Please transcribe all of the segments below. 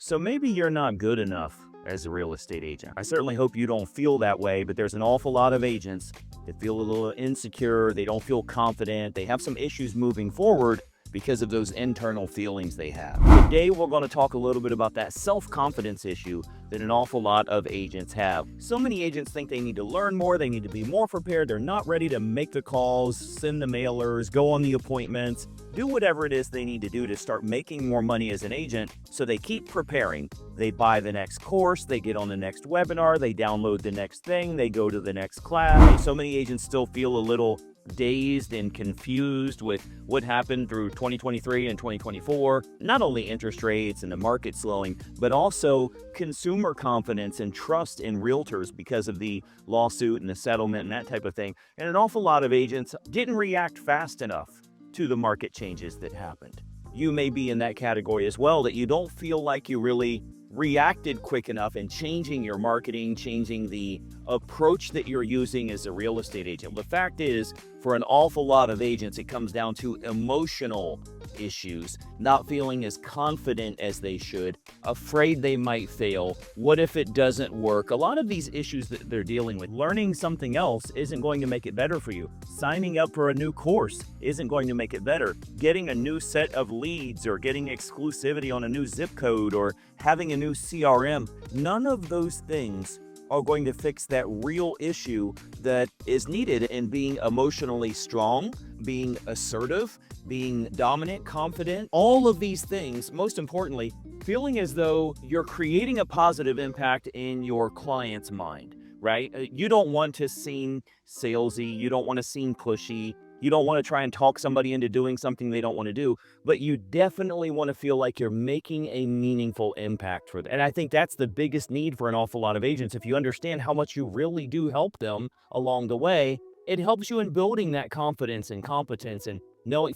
So maybe you're not good enough as a real estate agent. I certainly hope you don't feel that way, but there's an awful lot of agents that feel a little insecure. They don't feel confident. They have some issues moving forward because of those internal feelings they have. Today, we're going to talk a little bit about that self-confidence issue that an awful lot of agents have. So many agents think they need to learn more, they need to be more prepared, they're not ready to make the calls, send the mailers, go on the appointments, do whatever it is they need to do to start making more money as an agent. So they keep preparing. They buy the next course, they get on the next webinar, they download the next thing, they go to the next class. So many agents still feel a little dazed and confused with what happened through 2023 and 2024. Not only interest rates and the market slowing, but also consumer confidence and trust in realtors because of the lawsuit and the settlement and that type of thing. And an awful lot of agents didn't react fast enough to the market changes that happened. You may be in that category as well, that you don't feel like you really reacted quick enough in changing your marketing, changing the approach that you're using as a real estate agent. The fact is, for an awful lot of agents, it comes down to emotional issues, not feeling as confident as they should, afraid they might fail. What if it doesn't work? A lot of these issues that they're dealing with, learning something else isn't going to make it better for you. Signing up for a new course isn't going to make it better. Getting a new set of leads or getting exclusivity on a new zip code or having a new CRM, none of those things are going to fix that real issue that is needed in being emotionally strong, being assertive, being dominant, confident. All of these things, most importantly, feeling as though you're creating a positive impact in your client's mind, right? You don't want to seem salesy. You don't want to seem pushy. You don't want to try and talk somebody into doing something they don't want to do, but you definitely want to feel like you're making a meaningful impact for them. And I think that's the biggest need for an awful lot of agents. If you understand how much you really do help them along the way, it helps you in building that confidence and competence and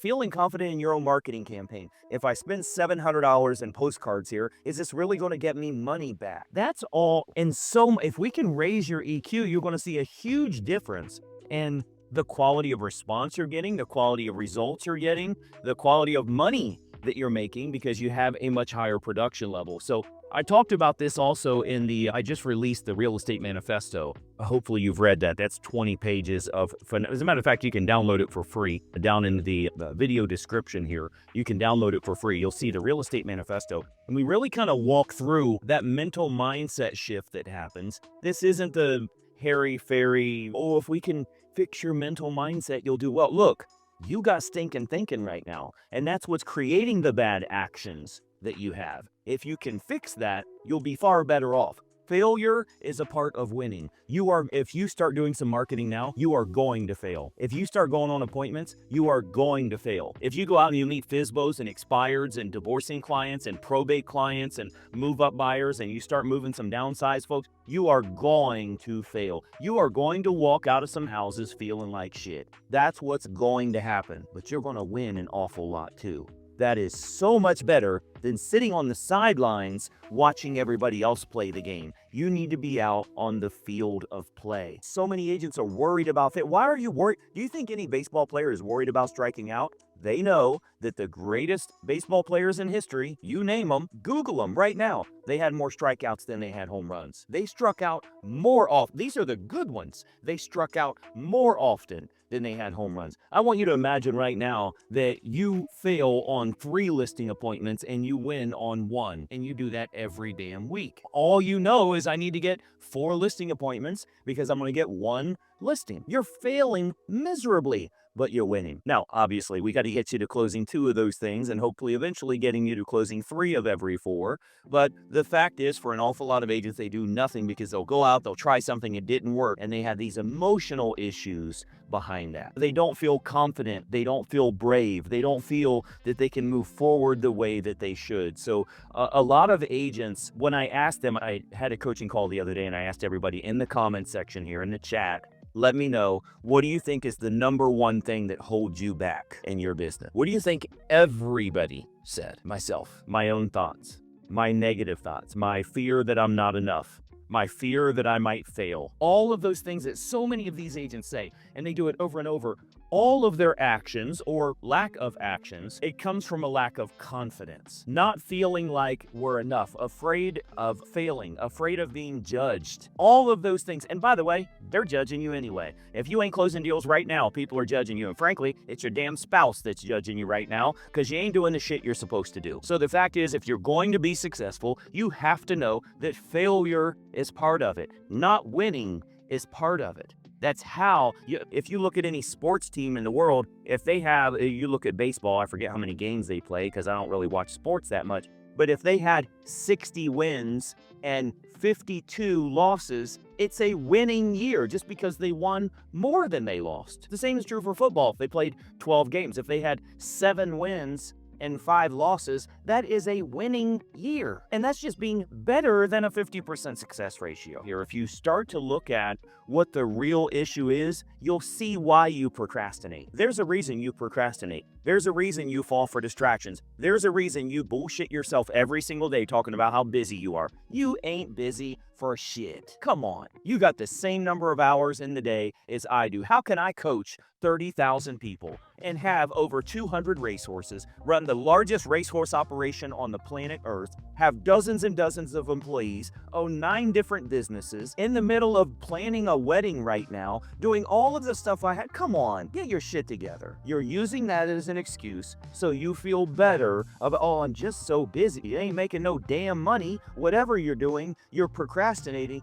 feeling confident in your own marketing campaign. If I spend $700 in postcards here, is this really going to get me money back? That's all. And so if we can raise your EQ, you're going to see a huge difference in the quality of response you're getting, the quality of results you're getting, the quality of money that you're making because you have a much higher production level. So I talked about this also I just released the Real Estate Manifesto. Hopefully you've read that. That's 20 pages of fun. As a matter of fact, you can download it for free down in the video description here. You can download it for free. You'll see the Real Estate Manifesto. And we really kind of walk through that mental mindset shift that happens. This isn't the hairy-fairy, oh, if we can fix your mental mindset, you'll do well. Look, you got stinking thinking right now, and that's what's creating the bad actions that you have. If you can fix that, you'll be far better off. Failure is a part of winning. If you start doing some marketing now, you are going to fail. If you start going on appointments, you are going to fail. If you go out and you meet FSBOs and expireds and divorcing clients and probate clients and move-up buyers and you start moving some downsized folks, you are going to fail. You are going to walk out of some houses feeling like shit. That's what's going to happen, but you're going to win an awful lot too. That is so much better than sitting on the sidelines watching everybody else play the game. You need to be out on the field of play. So many agents are worried about that. Why are you worried? Do you think any baseball player is worried about striking out? They know that the greatest baseball players in history, you name them, Google them right now, they had more strikeouts than they had home runs. They struck out more often. These are the good ones. They struck out more often than they had home runs. I want you to imagine right now that you fail on 3 listing appointments and you win on 1, and you do that every damn week. All you know is I need to get 4 listing appointments because I'm going to get 1 listing. You're failing miserably, but you're winning. Now, obviously, we got to get you to closing 2 of those things and hopefully eventually getting you to closing 3 of every 4. But the fact is, for an awful lot of agents, they do nothing because they'll go out, they'll try something, it didn't work, and they have these emotional issues behind that. They don't feel confident, they don't feel brave, they don't feel that they can move forward the way that they should. So a lot of agents, when I asked them, I had a coaching call the other day and I asked everybody in the comment section here in the chat, let me know, what do you think is the number one thing that holds you back in your business? What do you think everybody said? Myself, my own thoughts, my negative thoughts, my fear that I'm not enough, my fear that I might fail. All of those things that so many of these agents say, and they do it over and over, all of their actions or lack of actions, it comes from a lack of confidence, not feeling like we're enough, afraid of failing, afraid of being judged, all of those things. And by the way, they're judging you anyway. If you ain't closing deals right now, people are judging you. And frankly, it's your damn spouse that's judging you right now because you ain't doing the shit you're supposed to do. So the fact is, if you're going to be successful, you have to know that failure is part of it. Not winning is part of it. That's how, if you look at any sports team in the world, if they have, you look at baseball, I forget how many games they play because I don't really watch sports that much, but if they had 60 wins and 52 losses, it's a winning year just because they won more than they lost. The same is true for football. If they played 12 games, if they had 7 wins and 5 losses, that is a winning year. And that's just being better than a 50% success ratio. Here, if you start to look at what the real issue is, you'll see why you procrastinate. There's a reason you procrastinate. There's a reason you fall for distractions. There's a reason you bullshit yourself every single day talking about how busy you are. You ain't busy for shit. Come on. You got the same number of hours in the day as I do. How can I coach 30,000 people and have over 200 racehorses, run the largest racehorse operation on the planet Earth, have dozens and dozens of employees, own 9 different businesses, in the middle of planning a wedding right now, doing all of the stuff I had? Come on, get your shit together. You're using that as an excuse so you feel better about, oh, I'm just so busy. You ain't making no damn money. Whatever you're doing, you're procrastinating.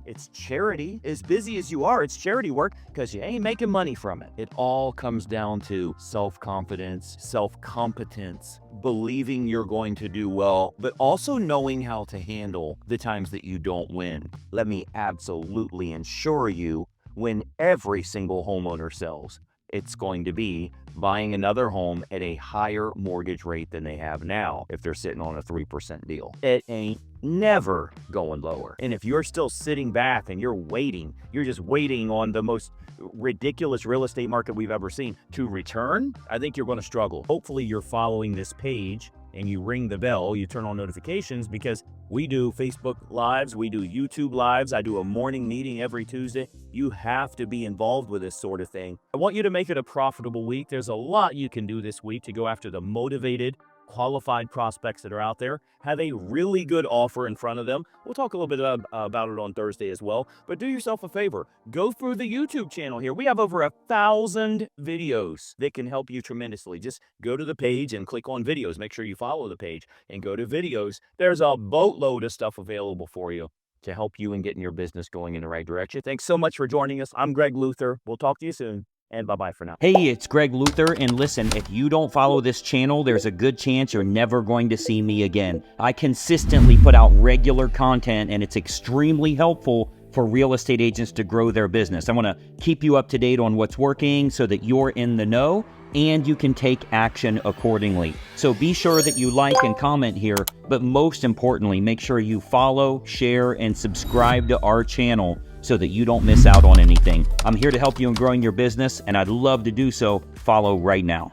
It's charity. As busy as you are, it's charity work because you ain't making money from it. It all comes down to self-confidence, self-competence, believing you're going to do well, but also knowing how to handle the times that you don't win. Let me absolutely ensure you, when every single homeowner sells, it's going to be buying another home at a higher mortgage rate than they have now if they're sitting on a 3% deal. It ain't never going lower. And if you're still sitting back and you're just waiting on the most ridiculous real estate market we've ever seen to return, I think you're going to struggle. Hopefully you're following this page and you ring the bell, you turn on notifications, because we do Facebook Lives, we do YouTube Lives, I do a morning meeting every Tuesday. You have to be involved with this sort of thing. I want you to make it a profitable week. There's a lot you can do this week to go after the motivated, qualified prospects that are out there. Have a really good offer in front of them. We'll talk a little bit about it on Thursday as well, but do yourself a favor. Go through the YouTube channel here. We have over 1,000 videos that can help you tremendously. Just go to the page and click on videos. Make sure you follow the page and go to videos. There's a boatload of stuff available for you to help you in getting your business going in the right direction. Thanks so much for joining us. I'm Greg Luther. We'll talk to you soon. And bye-bye for now. Hey, it's Greg Luther, and listen, if you don't follow this channel, there's a good chance you're never going to see me again. I consistently put out regular content, and it's extremely helpful for real estate agents to grow their business. I want to keep you up to date on what's working so that you're in the know and you can take action accordingly. So be sure that you like and comment here, but most importantly, make sure you follow, share, and subscribe to our channel so that you don't miss out on anything. I'm here to help you in growing your business, and I'd love to do so. Follow right now.